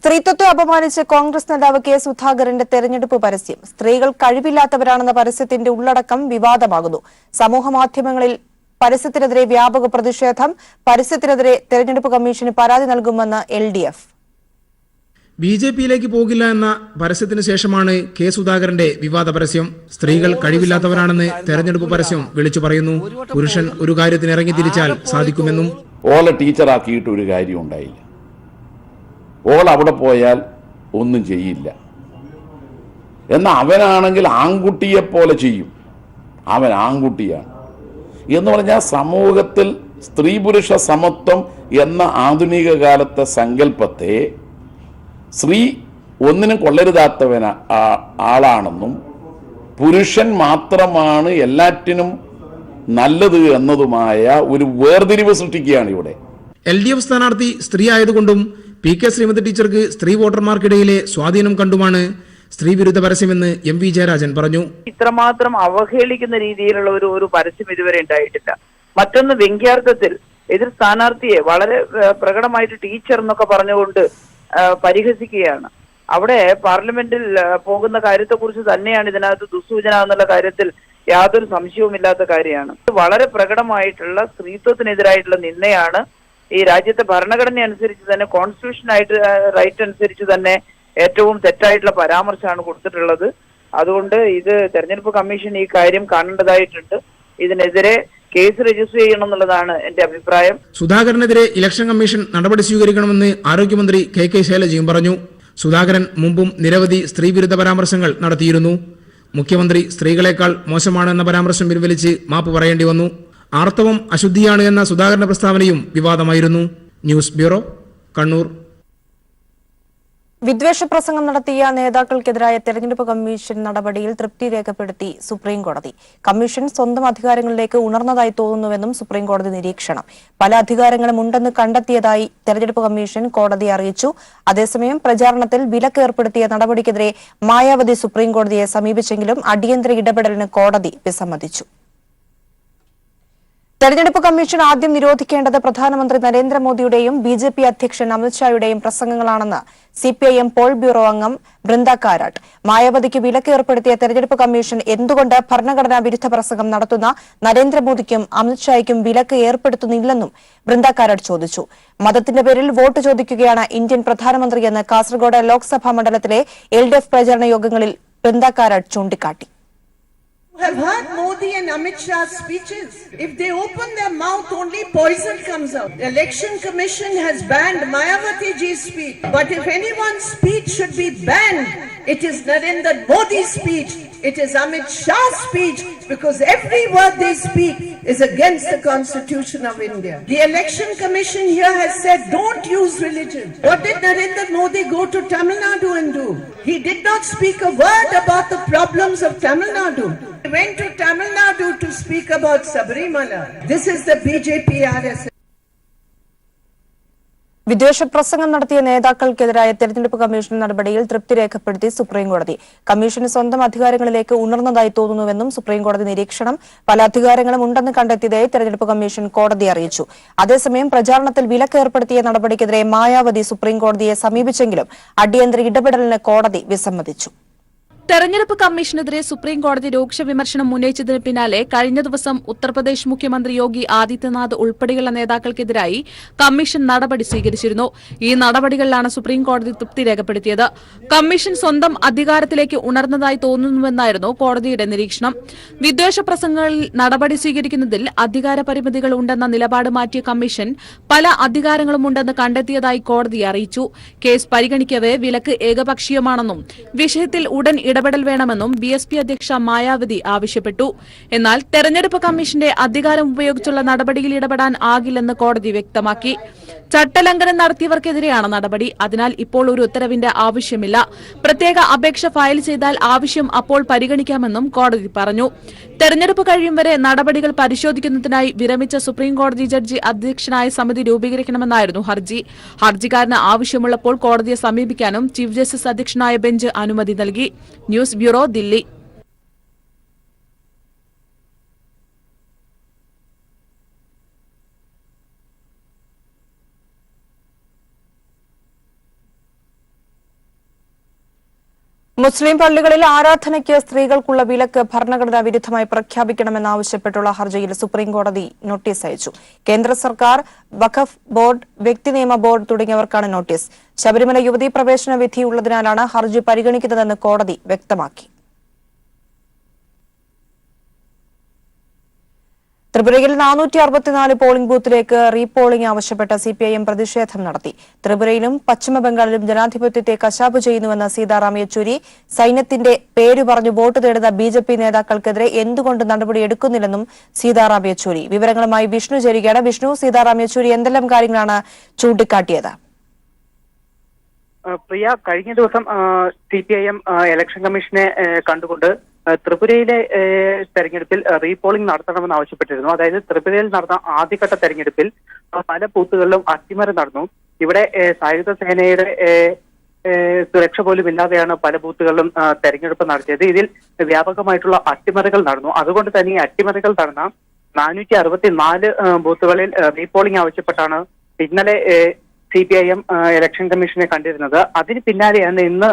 സ്ത്രീത്വത്തെ അപമാനിച്ച് കോൺഗ്രസ് നേതാവ് കെ സുധാകരന്റെ തെരഞ്ഞെടുപ്പ് പരസ്യം. സ്ത്രീകൾ കഴിവില്ലാത്തവരാണെന്ന പരസ്യത്തിന്റെ ഉള്ളടക്കം വിവാദമാകുന്നു. സമൂഹമാധ്യമങ്ങളിൽ പരസ്യത്തിനെതിരെ വ്യാപക പ്രതിഷേധം. പരസ്യത്തിനെതിരെ തെരഞ്ഞെടുപ്പ് കമ്മീഷന് പരാതി നൽകുമെന്ന് LDF. ബിജെപിയിലേക്ക് പോകില്ല എന്ന പരസ്യത്തിന് ശേഷമാണ് കെ സുധാകരന്റെ വിവാദ പരസ്യം. സ്ത്രീകൾ കഴിവില്ലാത്തവരാണെന്ന് തെരഞ്ഞെടുപ്പ് പരസ്യം വിളിച്ചു പറയുന്നു. പുരുഷൻ ഒരു കാര്യത്തിന് ഇറങ്ങി തിരിച്ചാൽ സാധിക്കുമെന്നും. ഓളെ ടീച്ചറാക്കിയിട്ട് ഒരു കാര്യം ഉണ്ടായില്ല. ഓൾ അവിടെ പോയാൽ ഒന്നും ചെയ്യില്ല. എന്നാൽ അവനാണെങ്കിൽ ആൺകുട്ടിയെ പോലെ ചെയ്യും. അവൻ ആൺകുട്ടിയാണ് എന്ന് പറഞ്ഞാൽ സമൂഹത്തിൽ സ്ത്രീ പുരുഷ സമത്വം എന്ന ആധുനിക കാലത്തെ സങ്കല്പത്തെ സ്ത്രീ ഒന്നിനും കൊള്ളരുതാത്തവൻ ആളാണെന്നും പുരുഷൻ മാത്രമാണ് എല്ലാറ്റിനും നല്ലത് എന്നതുമായ ഒരു വേർതിരിവ് സൃഷ്ടിക്കുകയാണ് ഇവിടെ. LDF സ്ഥാനാർത്ഥി സ്ത്രീ ആയതുകൊണ്ടും PK ശ്രീമതി ടീച്ചർക്ക് സ്ത്രീ വോട്ടർമാർക്കിടയിലെ സ്വാധീനം കണ്ടുമാണ് സ്ത്രീ വിരുദ്ധ പരസ്യമെന്ന് MV ജയരാജൻ പറഞ്ഞു. ഇത്രമാത്രം അവഹേളിക്കുന്ന രീതിയിലുള്ള ഒരു പരസ്യം ഇതുവരെ ഉണ്ടായിട്ടില്ല. മറ്റൊന്ന്, വ്യംഗ്യാർത്ഥത്തിൽ എതിർ സ്ഥാനാർത്ഥിയെ വളരെ പ്രകടമായിട്ട് ടീച്ചർ എന്നൊക്കെ പറഞ്ഞുകൊണ്ട് പരിഹസിക്കുകയാണ്. അവിടെ പാർലമെന്റിൽ പോകുന്ന കാര്യത്തെക്കുറിച്ച് തന്നെയാണ് ഇതിനകത്ത് ദുസ്സൂചന എന്നുള്ള കാര്യത്തിൽ യാതൊരു സംശയവുമില്ലാത്ത കാര്യമാണ്. വളരെ പ്രകടമായിട്ടുള്ള സ്ത്രീത്വത്തിനെതിരായിട്ടുള്ള നിന്ദയാണ് ഈ രാജ്യത്തെ ഭരണഘടന അനുസരിച്ച് തന്നെ, കോൺസ്റ്റിറ്റ്യൂഷൻ റൈറ്റ് അനുസരിച്ച് തന്നെ ഏറ്റവും തെറ്റായിട്ടുള്ള പരാമർശമാണ് കൊടുത്തിട്ടുള്ളത്. അതുകൊണ്ട് ഇത് തെരഞ്ഞെടുപ്പ് കമ്മീഷൻ ഈ കാര്യം കാണേണ്ടതായിട്ടുണ്ട്. ഇതിനെതിരെ കേസ് രജിസ്റ്റർ ചെയ്യണം എന്നുള്ളതാണ് എന്റെ അഭിപ്രായം. സുധാകരനെതിരെ ഇലക്ഷൻ കമ്മീഷൻ നടപടി സ്വീകരിക്കണമെന്ന് ആരോഗ്യമന്ത്രി KK ശൈലജയും പറഞ്ഞു. സുധാകരൻ മുമ്പും നിരവധി സ്ത്രീവിരുദ്ധ പരാമർശങ്ങൾ നടത്തിയിരുന്നു. മുഖ്യമന്ത്രി സ്ത്രീകളെക്കാൾ മോശമാണെന്ന പരാമർശം പിൻവലിച്ച് മാപ്പ് പറയേണ്ടി വന്നു. ആർത്തവം അശുദ്ധിയാണ് എന്ന സുധാകരന്റെ പ്രസ്താവനയും വിവാദമായിരുന്നു. News bureau, Kannur. വിദ്വേഷ പ്രസംഗം നടത്തിയ നേതാക്കൾക്കെതിരായ തെരഞ്ഞെടുപ്പ് കമ്മീഷൻ നടപടിയിൽ തൃപ്തി രേഖപ്പെടുത്തി സുപ്രീംകോടതി. കമ്മീഷൻ സ്വന്തം അധികാരങ്ങളിലേക്ക് ഉണർന്നതായി തോന്നുന്നുവെന്നും സുപ്രീംകോടതി നിരീക്ഷണം. പല അധികാരങ്ങളും ഉണ്ടെന്ന് കണ്ടെത്തിയതായി തെരഞ്ഞെടുപ്പ് കമ്മീഷൻ കോടതിയെ അറിയിച്ചു. അതേസമയം പ്രചാരണത്തിൽ വിലക്ക് ഏർപ്പെടുത്തിയ നടപടിക്കെതിരെ മായാവതി സുപ്രീംകോടതിയെ സമീപിച്ചെങ്കിലും അടിയന്തര ഇടപെടലിന് കോടതി വിസമ്മതിച്ചു. തെരഞ്ഞെടുപ്പ് കമ്മീഷൻ ആദ്യം നിരോധിക്കേണ്ടത് പ്രധാനമന്ത്രി നരേന്ദ്രമോദിയുടെയും BJP അധ്യക്ഷൻ അമിത്ഷായുടെയും പ്രസംഗങ്ങളാണെന്ന് CPIM പോൾ ബ്യൂറോ അംഗം ബൃന്ദ കാരാട്ട്. മായാവതിക്ക് വിലക്ക് ഏർപ്പെടുത്തിയ തെരഞ്ഞെടുപ്പ് കമ്മീഷൻ എന്തുകൊണ്ട് ഭരണഘടനാ വിരുദ്ധ പ്രസംഗം നടത്തുന്ന നരേന്ദ്രമോദിക്കും അമിത്ഷായ്ക്കും വിലക്ക് ഏർപ്പെടുത്തുന്നില്ലെന്നും ബൃന്ദ കാരാട്ട് ചോദിച്ചു. മതത്തിന്റെ പേരിൽ വോട്ട് ചോദിക്കുകയാണ് ഇന്ത്യൻ പ്രധാനമന്ത്രിയെന്ന് കാസർഗോഡ് ലോക്സഭാ മണ്ഡലത്തിലെ LDF പ്രചാരണ യോഗങ്ങളിൽ ബൃന്ദ കാരാട്ട് ചൂണ്ടിക്കാട്ടി. Have heard Modi and Amit Shah's speeches. If they open their mouth, only poison comes out. The Election Commission has banned Mayawati ji's speech. But if anyone's speech should be banned, it is Narendra Modi's speech. It is Amit Shah's speech, because every word they speak is against the Constitution of India. The Election Commission here has said, don't use religion. What did Narendra Modi go to Tamil Nadu and do? He did not speak a word about the problems of Tamil Nadu. He went to Tamil Nadu to speak about Sabarimala. This is the BJP RSS. വിദ്വേഷ പ്രസംഗം നടത്തിയ നേതാക്കൾക്കെതിരായ തെരഞ്ഞെടുപ്പ് commission നടപടിയിൽ തൃപ്തി രേഖപ്പെടുത്തി സുപ്രീംകോടതി. Commission സ്വന്തം അധികാരങ്ങളിലേക്ക് ഉണർന്നതായി തോന്നുന്നുവെന്നും സുപ്രീംകോടതി നിരീക്ഷണം. പല അധികാരങ്ങളും ഉണ്ടെന്ന് കണ്ടെത്തിയതായി തെരഞ്ഞെടുപ്പ് കമ്മീഷൻ കോടതിയെ അറിയിച്ചു. അതേസമയം പ്രചാരണത്തിൽ വിലക്ക് ഏർപ്പെടുത്തിയ നടപടിക്കെതിരെ മായാവതി സുപ്രീംകോടതിയെ സമീപിച്ചെങ്കിലും അടിയന്തര ഇടപെടലിന് കോടതി വിസമ്മതിച്ചു. തെരഞ്ഞെടുപ്പ് കമ്മീഷനെതിരെ സുപ്രീംകോടതി രൂക്ഷ വിമർശനം ഉന്നയിച്ചതിന് പിന്നാലെ കഴിഞ്ഞ ദിവസം ഉത്തർപ്രദേശ് മുഖ്യമന്ത്രി യോഗി ആദിത്യനാഥ് ഉൾപ്പെടെയുള്ള നേതാക്കൾക്കെതിരായി കമ്മീഷൻ നടപടി സ്വീകരിച്ചിരുന്നു. ഈ നടപടികളിലാണ് സുപ്രീംകോടതി തൃപ്തി രേഖപ്പെടുത്തിയത്. കമ്മീഷൻ സ്വന്തം അധികാരത്തിലേക്ക് ഉണർന്നതായി തോന്നുന്നുവെന്നായിരുന്നു കോടതിയുടെ നിരീക്ഷണം. വിദ്വേഷ പ്രസംഗങ്ങളിൽ നടപടി സ്വീകരിക്കുന്നതിൽ അധികാര പരിമിതികൾ ഉണ്ടെന്ന നിലപാട് മാറ്റിയ കമ്മീഷൻ പല അധികാരങ്ങളുമുണ്ടെന്ന് കണ്ടെത്തിയതായി കോടതിയെ അറിയിച്ചു. കേസ് പരിഗണിക്കവെ വിലക്ക് ഏകപക്ഷീയമാണെന്നും വിഷയത്തിൽ ഉടൻ ഇടപെടൽ വേണമെന്നും BSP അധ്യക്ഷ മായാവതി ആവശ്യപ്പെട്ടു. എന്നാൽ തെരഞ്ഞെടുപ്പ് കമ്മീഷന്റെ അധികാരം ഉപയോഗിച്ചുള്ള നടപടിയിൽ ഇടപെടാൻ ആകില്ലെന്ന് കോടതി വ്യക്തമാക്കി. ചട്ടലംഘനം നടത്തിയവർക്കെതിരെയാണ് നടപടി. അതിനാൽ ഇപ്പോൾ ഒരു ഉത്തരവിന്റെ ആവശ്യമില്ല. പ്രത്യേക അപേക്ഷ ഫയൽ ചെയ്താൽ ആവശ്യം അപ്പോൾ പരിഗണിക്കാമെന്നും കോടതി പറഞ്ഞു. തെരഞ്ഞെടുപ്പ് കഴിയും വരെ നടപടികൾ പരിശോധിക്കുന്നതിനായി വിരമിച്ച സുപ്രീംകോടതി ജഡ്ജി അധ്യക്ഷനായ സമിതി രൂപീകരിക്കണമെന്നായിരുന്നു ഹർജി. ഹർജിക്കാരന് ആവശ്യമുള്ളപ്പോൾ കോടതിയെ സമീപിക്കാനും ചീഫ് ജസ്റ്റിസ് അധ്യക്ഷനായ ബെഞ്ച് അനുമതി നൽകി. News bureau, Delhi. മുസ്ലിം പള്ളികളിൽ ആരാധനയ്ക്ക് സ്ത്രീകൾക്കുള്ള വിലക്ക് ഭരണഘടനാ വിരുദ്ധമായി പ്രഖ്യാപിക്കണമെന്നാവശ്യപ്പെട്ടുള്ള ഹർജിയിൽ സുപ്രീംകോടതി നോട്ടീസ് അയച്ചു. കേന്ദ്ര സർക്കാർ, വഖഫ് ബോർഡ്, വ്യക്തിനിയമ ബോർഡ് തുടങ്ങിയവർക്കാണ് നോട്ടീസ്. ശബരിമല യുവതീ പ്രവേശന വിധിയുള്ളതിനാലാണ് ഹർജി പരിഗണിക്കുന്നതെന്ന് കോടതി വ്യക്തമാക്കി. ത്രിപുരയിൽ 464 പോളിംഗ് ബൂത്തിലേക്ക് റീപോളിംഗ് ആവശ്യപ്പെട്ട് സിപിഐഎം പ്രതിഷേധം നടത്തി. ത്രിപുരയിലും പശ്ചിമബംഗാളിലും ജനാധിപത്യത്തെ കശാപ്പ് ചെയ്യുന്നുവെന്ന് സീതാറാം യെച്ചൂരി. സൈന്യത്തിന്റെ പേര് പറഞ്ഞു വോട്ട് തേടുന്ന ബിജെപി നേതാക്കൾക്കെതിരെ എന്തുകൊണ്ട് നടപടിയെടുക്കുന്നില്ലെന്നും സീതാറാം യെച്ചൂരി. വിവരങ്ങളുമായി വിഷ്ണു ചേരുകയാണ്. വിഷ്ണു, സീതാറാം യെച്ചൂരി എന്തെല്ലാം കാര്യങ്ങളാണ് ചൂണ്ടിക്കാട്ടിയത്? പ്രിയ, കഴിഞ്ഞ ദിവസം സിപിഐഎം ഇലക്ഷൻ കമ്മീഷനെ കണ്ടുകൊണ്ട് ത്രിപുരയിലെ തെരഞ്ഞെടുപ്പിൽ റീപോളിംഗ് നടത്തണമെന്ന് ആവശ്യപ്പെട്ടിരുന്നു. അതായത് ത്രിപുരയിൽ നടന്ന ആദ്യഘട്ട തെരഞ്ഞെടുപ്പിൽ പല ബൂത്തുകളിലും അട്ടിമറി നടന്നു. ഇവിടെ സായുധ സേനയുടെ സുരക്ഷ പോലും ഇല്ലാതെയാണ് പല ബൂത്തുകളിലും തെരഞ്ഞെടുപ്പ് നടത്തിയത്. ഇതിൽ വ്യാപകമായിട്ടുള്ള അട്ടിമറികൾ നടന്നു. അതുകൊണ്ട് തന്നെ ഈ അട്ടിമറികൾ നടന്ന 464 ബൂത്തുകളിൽ റീപോളിംഗ് ആവശ്യപ്പെട്ടാണ് ഇന്നലെ സിപിഐഎം ഇലക്ഷൻ കമ്മീഷനെ കണ്ടിരുന്നത്. അതിന് പിന്നാലെയാണ് ഇന്ന്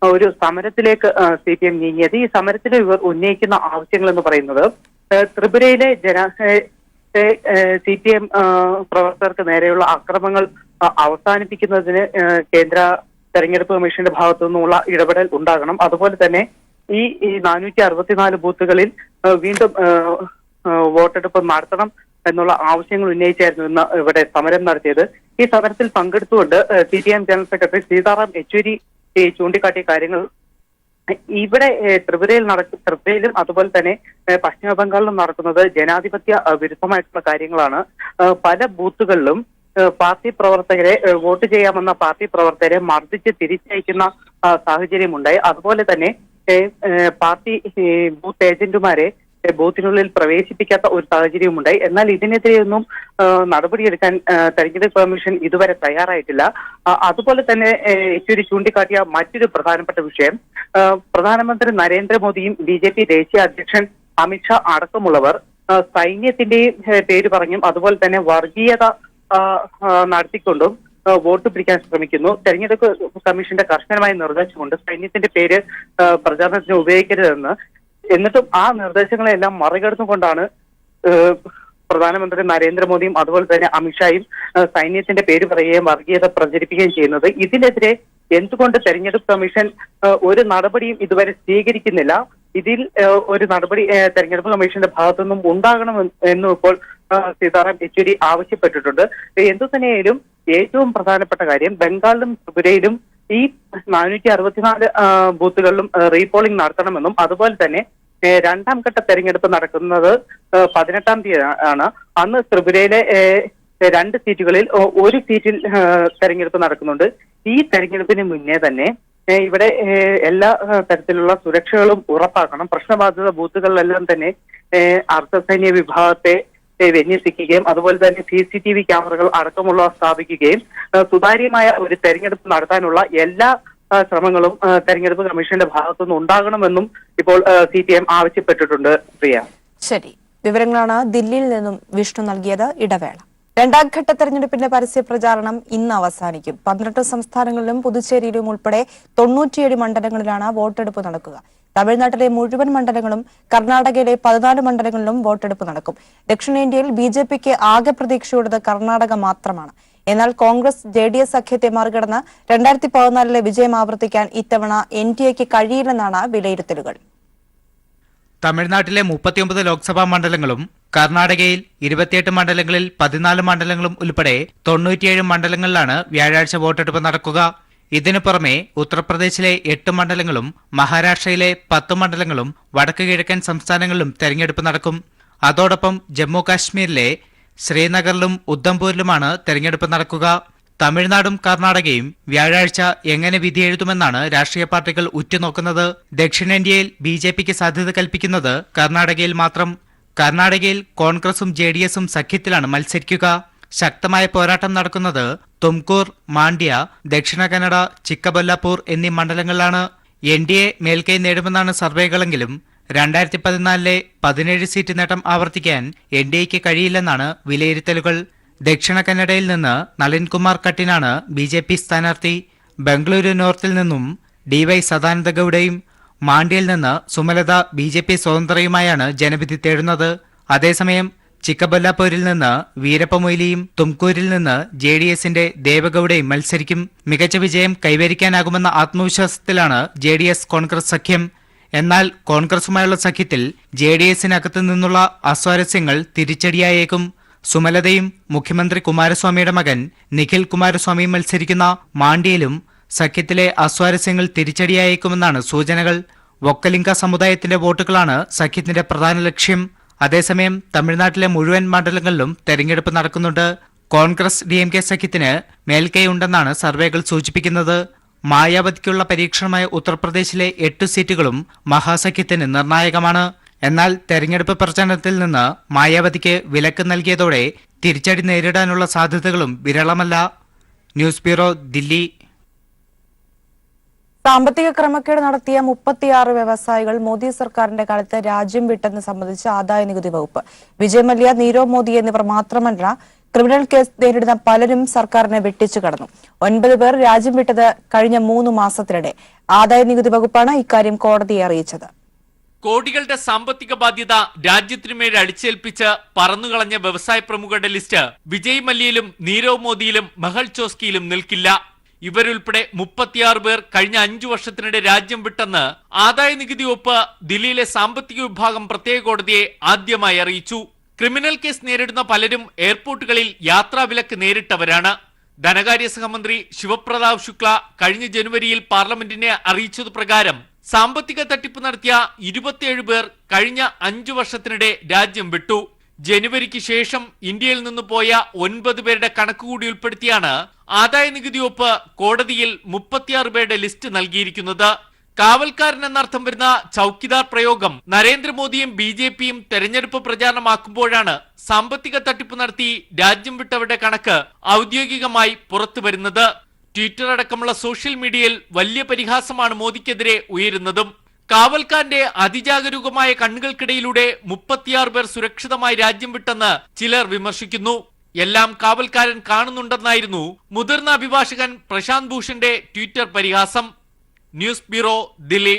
ഒരു സമരത്തിലേക്ക് സിപിഎം നീങ്ങിയത്. ഈ സമരത്തിൽ ഇവർ ഉന്നയിക്കുന്ന ആവശ്യങ്ങൾ എന്ന് പറയുന്നത് ത്രിപുരയിലെ സിപിഎം പ്രവർത്തകർക്ക് നേരെയുള്ള അക്രമങ്ങൾ അവസാനിപ്പിക്കുന്നതിന് കേന്ദ്ര തെരഞ്ഞെടുപ്പ് കമ്മീഷന്റെ ഭാഗത്തു നിന്നുള്ള ഇടപെടൽ ഉണ്ടാകണം. അതുപോലെ തന്നെ ഈ 464 ബൂത്തുകളിൽ വീണ്ടും വോട്ടെടുപ്പ് നടത്തണം എന്നുള്ള ആവശ്യങ്ങൾ ഉന്നയിച്ചായിരുന്നു ഇന്ന് ഇവിടെ സമരം നടത്തിയത്. ഈ സമരത്തിൽ പങ്കെടുത്തുകൊണ്ട് CPM general secretary Sitaram Yechury ചൂണ്ടിക്കാട്ടിയ കാര്യങ്ങൾ ഇവിടെ ത്രിപുരയിലും അതുപോലെ തന്നെ പശ്ചിമ ബംഗാളിലും നടക്കുന്നത് ജനാധിപത്യ വിരുദ്ധമായിട്ടുള്ള കാര്യങ്ങളാണ്. പല ബൂത്തുകളിലും പാർട്ടി പ്രവർത്തകരെ വോട്ട് ചെയ്യാമെന്ന പാർട്ടി പ്രവർത്തകരെ മർദ്ദിച്ച് തിരിച്ചയക്കുന്ന സാഹചര്യമുണ്ടായി. അതുപോലെ തന്നെ പാർട്ടി ബൂത്ത് ഏജന്റുമാരെ ബൂത്തിനുള്ളിൽ പ്രവേശിപ്പിക്കാത്ത ഒരു സാഹചര്യമുണ്ടായി. എന്നാൽ ഇതിനെതിരെയൊന്നും നടപടിയെടുക്കാൻ തെരഞ്ഞെടുപ്പ് കമ്മീഷൻ ഇതുവരെ തയ്യാറായിട്ടില്ല. അതുപോലെ തന്നെ യെച്ചൂരി ചൂണ്ടിക്കാട്ടിയ മറ്റൊരു പ്രധാനപ്പെട്ട വിഷയം, പ്രധാനമന്ത്രി നരേന്ദ്രമോദിയും ബിജെപി ദേശീയ അധ്യക്ഷൻ അമിത്ഷാ അടക്കമുള്ളവർ സൈന്യത്തിന്റെയും പേര് പറഞ്ഞും അതുപോലെ തന്നെ വർഗീയത നടത്തിക്കൊണ്ടും വോട്ട് പിടിക്കാൻ ശ്രമിക്കുന്നു. തെരഞ്ഞെടുപ്പ് കമ്മീഷന്റെ കർശനമായ നിർദ്ദേശമുണ്ട് സൈന്യത്തിന്റെ പേര് പ്രചാരണത്തിന് ഉപയോഗിക്കരുതെന്ന്. എന്നിട്ടും ആ നിർദ്ദേശങ്ങളെല്ലാം മറികടന്നുകൊണ്ടാണ് പ്രധാനമന്ത്രി നരേന്ദ്രമോദിയും അതുപോലെ തന്നെ അമിത്ഷായും സൈന്യത്തിന്റെ പേര് പറയുകയും വർഗീയത പ്രചരിപ്പിക്കുകയും ചെയ്യുന്നത്. ഇതിനെതിരെ എന്തുകൊണ്ട് തെരഞ്ഞെടുപ്പ് കമ്മീഷൻ ഒരു നടപടിയും ഇതുവരെ സ്വീകരിക്കുന്നില്ല? ഇതിൽ ഒരു നടപടി തെരഞ്ഞെടുപ്പ് കമ്മീഷന്റെ ഭാഗത്തുനിന്നും ഉണ്ടാകണം എന്നും ഇപ്പോൾ സീതാറാം യെച്ചൂരി ആവശ്യപ്പെട്ടിട്ടുണ്ട്. എന്തു തന്നെയായാലും ഏറ്റവും പ്രധാനപ്പെട്ട കാര്യം ബംഗാളിലും ത്രിപുരയിലും ഈ 464 ബൂത്തുകളിലും റീപോളിംഗ് നടത്തണമെന്നും അതുപോലെ തന്നെ രണ്ടാം ഘട്ട തെരഞ്ഞെടുപ്പ് നടക്കുന്നത് 18-ാം തീയതി ആണ്. അന്ന് ത്രിപുരയിലെ 2 സീറ്റുകളിൽ ഒരു സീറ്റിൽ തെരഞ്ഞെടുപ്പ് നടക്കുന്നുണ്ട്. ഈ തെരഞ്ഞെടുപ്പിന് മുന്നേ തന്നെ ഇവിടെ എല്ലാ തരത്തിലുള്ള സുരക്ഷകളും ഉറപ്പാക്കണം. പ്രശ്നബാധിത ബൂത്തുകളിലെല്ലാം തന്നെ അർദ്ധസൈന്യ വിഭാഗത്തെ വിന്യസിക്കുകയും അതുപോലെ തന്നെ CCTV ക്യാമറകൾ അടക്കമുള്ളവ സ്ഥാപിക്കുകയും സുതാര്യമായ ഒരു തെരഞ്ഞെടുപ്പ് നടത്താനുള്ള എല്ലാ ശ്രമങ്ങളും തെരഞ്ഞെടുപ്പ് കമ്മീഷന്റെ ഭാഗത്തുനിന്ന് ഉണ്ടാകണമെന്നും ഇപ്പോൾ CPM ആവശ്യപ്പെട്ടിട്ടുണ്ട്. പ്രിയ, ശരി, വിവരങ്ങളാണ് ദില്ലിയിൽ നിന്നും വിഷ്ണു നൽകിയത്. ഇടവേള. രണ്ടാം ഘട്ട തെരഞ്ഞെടുപ്പിന്റെ പരസ്യ പ്രചാരണം ഇന്ന് അവസാനിക്കും. 12 സംസ്ഥാനങ്ങളിലും പുതുച്ചേരിയിലും ഉൾപ്പെടെ 97 മണ്ഡലങ്ങളിലാണ് വോട്ടെടുപ്പ് നടക്കുക. തമിഴ്നാട്ടിലെ മുഴുവൻ മണ്ഡലങ്ങളും കർണാടകയിലെ 14 മണ്ഡലങ്ങളിലും വോട്ടെടുപ്പ് നടക്കും. ദക്ഷിണേന്ത്യയിൽ ബിജെപിക്ക് ആകെ പ്രതീക്ഷയുള്ളത് കർണാടക മാത്രമാണ്. എന്നാൽ കോൺഗ്രസ് JDS സഖ്യത്തെ മറികടന്ന് 2014 വിജയം ആവർത്തിക്കാൻ ഇത്തവണ NDAക്ക് കഴിയില്ലെന്നാണ് വിലയിരുത്തലുകൾ. തമിഴ്നാട്ടിലെ 39 ലോക്സഭാ മണ്ഡലങ്ങളും കർണാടകയിൽ 28 മണ്ഡലങ്ങളിൽ 14 മണ്ഡലങ്ങളും ഉൾപ്പെടെ 97 മണ്ഡലങ്ങളിലാണ് വ്യാഴാഴ്ച വോട്ടെടുപ്പ് നടക്കുക. ഇതിനു പുറമെ ഉത്തർപ്രദേശിലെ 8 മണ്ഡലങ്ങളും മഹാരാഷ്ട്രയിലെ 10 മണ്ഡലങ്ങളും വടക്ക് കിഴക്കൻ സംസ്ഥാനങ്ങളിലും തെരഞ്ഞെടുപ്പ് നടക്കും. അതോടൊപ്പം ജമ്മു കാശ്മീരിലെ ശ്രീനഗറിലും ഉദ്ധംപൂരിലുമാണ് തെരഞ്ഞെടുപ്പ് നടക്കുക. തമിഴ്നാടും കർണാടകയും വ്യാഴാഴ്ച എങ്ങനെ വിധിയെഴുതുമെന്നാണ് രാഷ്ട്രീയ പാർട്ടികൾ ഉറ്റുനോക്കുന്നത്. ദക്ഷിണേന്ത്യയിൽ BJPക്ക് സാധ്യത കൽപ്പിക്കുന്നത് കർണാടകയിൽ മാത്രം. കർണാടകയിൽ കോൺഗ്രസും JDSും സഖ്യത്തിലാണ് മത്സരിക്കുക. ശക്തമായ പോരാട്ടം നടക്കുന്നത് തുംകൂർ, മാണ്ഡ്യ, ദക്ഷിണ കന്നഡ, ചിക്കബല്ലാപൂർ എന്നീ മണ്ഡലങ്ങളിലാണ്. NDA മേൽക്കൈ നേടുമെന്നാണ് സർവേകളെങ്കിലും 2014 17 സീറ്റ് നേട്ടം ആവർത്തിക്കാൻ NDAക്ക് കഴിയില്ലെന്നാണ് വിലയിരുത്തലുകൾ. ദക്ഷിണ കന്നഡയിൽ നിന്ന് നളിൻകുമാർ കട്ടീനാണ് BJP സ്ഥാനാർത്ഥി. ബംഗളൂരു നോർത്തിൽ നിന്നും DY സദാനന്ദ ഗൌഡയും മാണ്ഡ്യയിൽ നിന്ന് സുമലത BJP സ്വതന്ത്രയുമായാണ് ജനവിധി തേടുന്നത്. അതേസമയം ചിക്കബല്ലാപൂരിൽ നിന്ന് വീരപ്പ മൊയ്ലിയും തുംകൂരിൽ നിന്ന് JDSന്റെ ദേവഗൌഡയും മത്സരിക്കും. മികച്ച വിജയം കൈവരിക്കാനാകുമെന്ന ആത്മവിശ്വാസത്തിലാണ് JDS കോൺഗ്രസ് സഖ്യം. എന്നാൽ കോൺഗ്രസുമായുള്ള സഖ്യത്തിൽ JDSനകത്തു നിന്നുള്ള അസ്വാരസ്യങ്ങൾ തിരിച്ചടിയായേക്കും. സുമലതയും മുഖ്യമന്ത്രി കുമാരസ്വാമിയുടെ മകൻ നിഖിൽ കുമാരസ്വാമിയും മത്സരിക്കുന്ന മാണ്ഡ്യയിലും സഖ്യത്തിലെ അസ്വാരസ്യങ്ങൾ തിരിച്ചടിയായേക്കുമെന്നാണ് സൂചനകൾ. വൊക്കലിംഗ സമുദായത്തിന്റെ വോട്ടുകളാണ് സഖ്യത്തിന്റെ പ്രധാന ലക്ഷ്യം. അതേസമയം തമിഴ്നാട്ടിലെ മുഴുവൻ മണ്ഡലങ്ങളിലും തെരഞ്ഞെടുപ്പ് നടക്കുന്നുണ്ട്. കോൺഗ്രസ് DMK സഖ്യത്തിന് മേൽക്കൈയുണ്ടെന്നാണ് സർവേകൾ സൂചിപ്പിക്കുന്നത്. മായാവതിക്കുള്ള പരീക്ഷണമായ ഉത്തർപ്രദേശിലെ 8 സീറ്റുകളും മഹാസഖ്യത്തിന് നിർണായകമാണ്. എന്നാൽ തെരഞ്ഞെടുപ്പ് പ്രചാരണത്തിൽ നിന്ന് മായാവതിക്ക് വിലക്ക് നൽകിയതോടെ തിരിച്ചടി നേരിടാനുള്ള സാധ്യതകളും വിരളമല്ല. News bureau, Delhi. സാമ്പത്തിക ക്രമക്കേട് നടത്തിയ 36 വ്യവസായികൾ മോദി സർക്കാരിന്റെ കാലത്ത് രാജ്യം വിട്ടെന്ന് സംബന്ധിച്ച് ആദായനികുതി വകുപ്പ്. വിജയ് മല്യ, നീരവ് മോദി എന്നിവർ മാത്രമല്ല, ക്രിമിനൽ കേസ് നേരിടുന്ന പലരും സർക്കാരിനെ വെട്ടിച്ചു കടന്നു. 9 പേർ രാജ്യം വിട്ടത് കഴിഞ്ഞ 3 മാസത്തിനിടെ. ആദായനികുതി വകുപ്പാണ് ഇക്കാര്യം കോടതിയെ അറിയിച്ചത്. കോടികളുടെ സാമ്പത്തിക ബാധ്യത രാജ്യത്തിനുമേൽ അടിച്ചേൽപ്പിച്ച് പറന്നുകളഞ്ഞ വ്യവസായ പ്രമുഖരുടെ ലിസ്റ്റ് വിജയ് മല്യയിലും നീരവ് മോദിയിലും മെഹൽ ചോസ്കിയിലും നിൽക്കില്ല. ഇവരുൾപ്പെടെ 36 പേർ കഴിഞ്ഞ 5 വർഷത്തിനിടെ രാജ്യം വിട്ടെന്ന് ആദായനികുതി വകുപ്പ് ദില്ലിയിലെ സാമ്പത്തിക വിഭാഗം പ്രത്യേക കോടതിയെ ആദ്യമായി അറിയിച്ചു. ക്രിമിനൽ കേസ് നേരിടുന്ന പലരും എയർപോർട്ടുകളിൽ യാത്രാവിലക്ക് നേരിട്ടവരാണ്. ധനകാര്യ സഹമന്ത്രി ശിവപ്രതാപ് ശുക്ല കഴിഞ്ഞ ജനുവരിയിൽ പാർലമെന്റിനെ അറിയിച്ചതുപ്രകാരം സാമ്പത്തിക തട്ടിപ്പ് നടത്തിയ 27 പേർ കഴിഞ്ഞ 5 വർഷത്തിനിടെ രാജ്യം വിട്ടു. ജനുവരിക്ക് ശേഷം ഇന്ത്യയിൽ നിന്ന് പോയ 9 പേരുടെ കണക്കുകൂടി ഉൾപ്പെടുത്തിയാണ് ആദായനികുതി വകുപ്പ് കോടതിയിൽ 36 പേരുടെ ലിസ്റ്റ് നൽകിയിരിക്കുന്നത്. കാവൽക്കാരൻ എന്നർത്ഥം വരുന്ന ചൌക്കിദാർ പ്രയോഗം നരേന്ദ്രമോദിയും BJPയും തെരഞ്ഞെടുപ്പ് പ്രചാരണമാക്കുമ്പോഴാണ് സാമ്പത്തിക തട്ടിപ്പ് നടത്തി രാജ്യം വിട്ടവരുടെ കണക്ക് ഔദ്യോഗികമായി പുറത്തുവരുന്നത്. ട്വിറ്റർ അടക്കമുള്ള സോഷ്യൽ മീഡിയയിൽ വലിയ പരിഹാസമാണ് മോദിക്കെതിരെ ഉയരുന്നതും. കാവൽക്കാരന്റെ അതിജാഗരൂകമായ കണ്ണുകൾക്കിടയിലൂടെ 36 പേർ സുരക്ഷിതമായി രാജ്യം വിട്ടെന്ന് ചിലർ വിമർശിക്കുന്നു. എല്ലാം കാവൽക്കാരൻ കാണുന്നുണ്ടെന്നായിരുന്നു മുതിർന്ന അഭിഭാഷകൻ പ്രശാന്ത് ഭൂഷന്റെ ട്വിറ്റർ പരിഹാസം. News bureau, Delhi.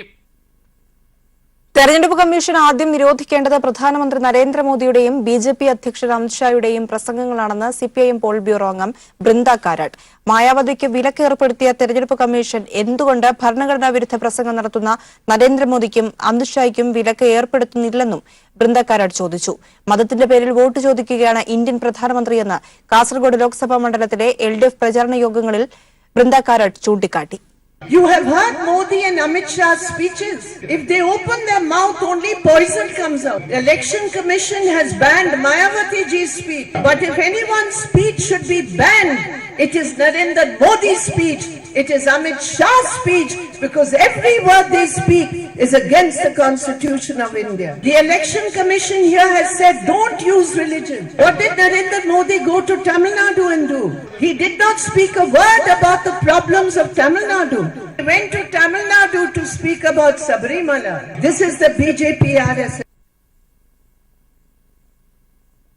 തെരഞ്ഞെടുപ്പ് കമ്മീഷൻ ആദ്യം നിരോധിക്കേണ്ടത് പ്രധാനമന്ത്രി നരേന്ദ്രമോദിയുടെയും BJP അധ്യക്ഷൻ അമിത്ഷായുടെയും പ്രസംഗങ്ങളാണെന്ന് CPIM പോൾ ബ്യൂറോ അംഗം ബൃന്ദ കാരാട്ട്. മായാവതിക്ക് വിലക്ക് ഏർപ്പെടുത്തിയ തെരഞ്ഞെടുപ്പ് കമ്മീഷൻ എന്തുകൊണ്ട് ഭരണഘടനാ വിരുദ്ധ പ്രസംഗം നടത്തുന്ന നരേന്ദ്രമോദിക്കും അമിത്ഷായ്ക്കും വിലക്ക് ഏർപ്പെടുത്തുന്നില്ലെന്നും ബൃന്ദ കാരാട്ട് ചോദിച്ചു. മതത്തിന്റെ പേരിൽ വോട്ട് ചോദിക്കുകയാണ് ഇന്ത്യൻ പ്രധാനമന്ത്രിയെന്ന് കാസർഗോഡ് ലോക്സഭാ മണ്ഡലത്തിലെ LDF പ്രചാരണ യോഗങ്ങളിൽ ബൃന്ദ കാരാട്ട് ചൂണ്ടിക്കാട്ടി. You have heard Modi and Amit Shah's speeches. If they open their mouth, only poison comes out. The Election Commission has banned Mayawati ji's speech. But if anyone's speech should be banned, it is Narendra Modi's speech. It is Amit Shah's speech, because every word they speak is against the Constitution of India. The Election Commission here has said, don't use religion. What did Narendra Modi go to Tamil Nadu and do? He did not speak a word about the problems of Tamil Nadu. He went to Tamil Nadu to speak about Sabarimala. This is the BJP RSS.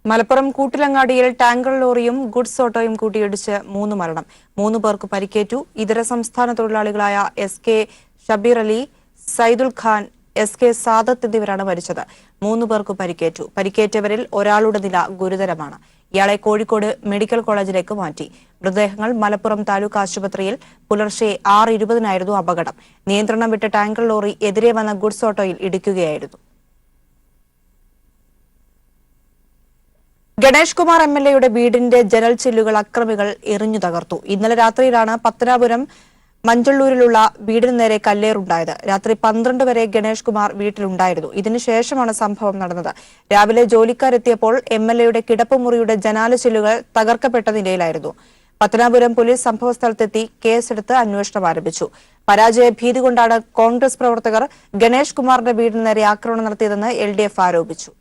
Malappuram കൂട്ടിലങ്ങാടിയിൽ tanker ലോറിയും goods ഓട്ടോയും കൂട്ടിയിടിച്ച് 3 മരണം. 3 പേർക്ക് പരിക്കേറ്റു. ഇതര സംസ്ഥാന തൊഴിലാളികളായ SK Shabeer Ali, സൈദുൽ Khan, SK Sadath എന്നിവരാണ് മരിച്ചത്. 3 പേർക്ക് പരിക്കേറ്റു. പരിക്കേറ്റവരിൽ ഒരാളുടെ നില ഗുരുതരമാണ്. ഇയാളെ കോഴിക്കോട് മെഡിക്കൽ കോളേജിലേക്ക് മാറ്റി. മൃതദേഹങ്ങൾ മലപ്പുറം താലൂക്ക് ആശുപത്രിയിൽ. പുലർച്ചെ 6:20 അപകടം. നിയന്ത്രണം വിട്ട ടാങ്കർ ലോറി എതിരെ വന്ന ഗുഡ്സ് ഓട്ടോയിൽ ഇടിക്കുകയായിരുന്നു. ഗണേഷ് കുമാർ MLAയുടെ വീടിന്റെ ജനൽ ചില്ലുകൾ അക്രമികൾ എറിഞ്ഞു തകർത്തു. ഇന്നലെ രാത്രിയിലാണ് പത്തനാപുരം മഞ്ചള്ളൂരിലുള്ള വീടിന് നേരെ കല്ലേറുണ്ടായത്. രാത്രി 12 വരെ ഗണേഷ് കുമാർ വീട്ടിലുണ്ടായിരുന്നു. ഇതിനുശേഷമാണ് സംഭവം നടന്നത്. രാവിലെ ജോലിക്കാരെത്തിയപ്പോൾ MLAയുടെ കിടപ്പുമുറിയുടെ ജനാല ചില്ലുകൾ തകർക്കപ്പെട്ട നിലയിലായിരുന്നു. പത്തനാപുരം പോലീസ് സംഭവസ്ഥലത്തെത്തി കേസെടുത്ത് അന്വേഷണം ആരംഭിച്ചു. പരാജയ ഭീതി കൊണ്ടാണ് കോൺഗ്രസ് പ്രവർത്തകർ ഗണേഷ് കുമാറിന്റെ വീടിന് നേരെ ആക്രമണം നടത്തിയതെന്ന് LDF ആരോപിച്ചു.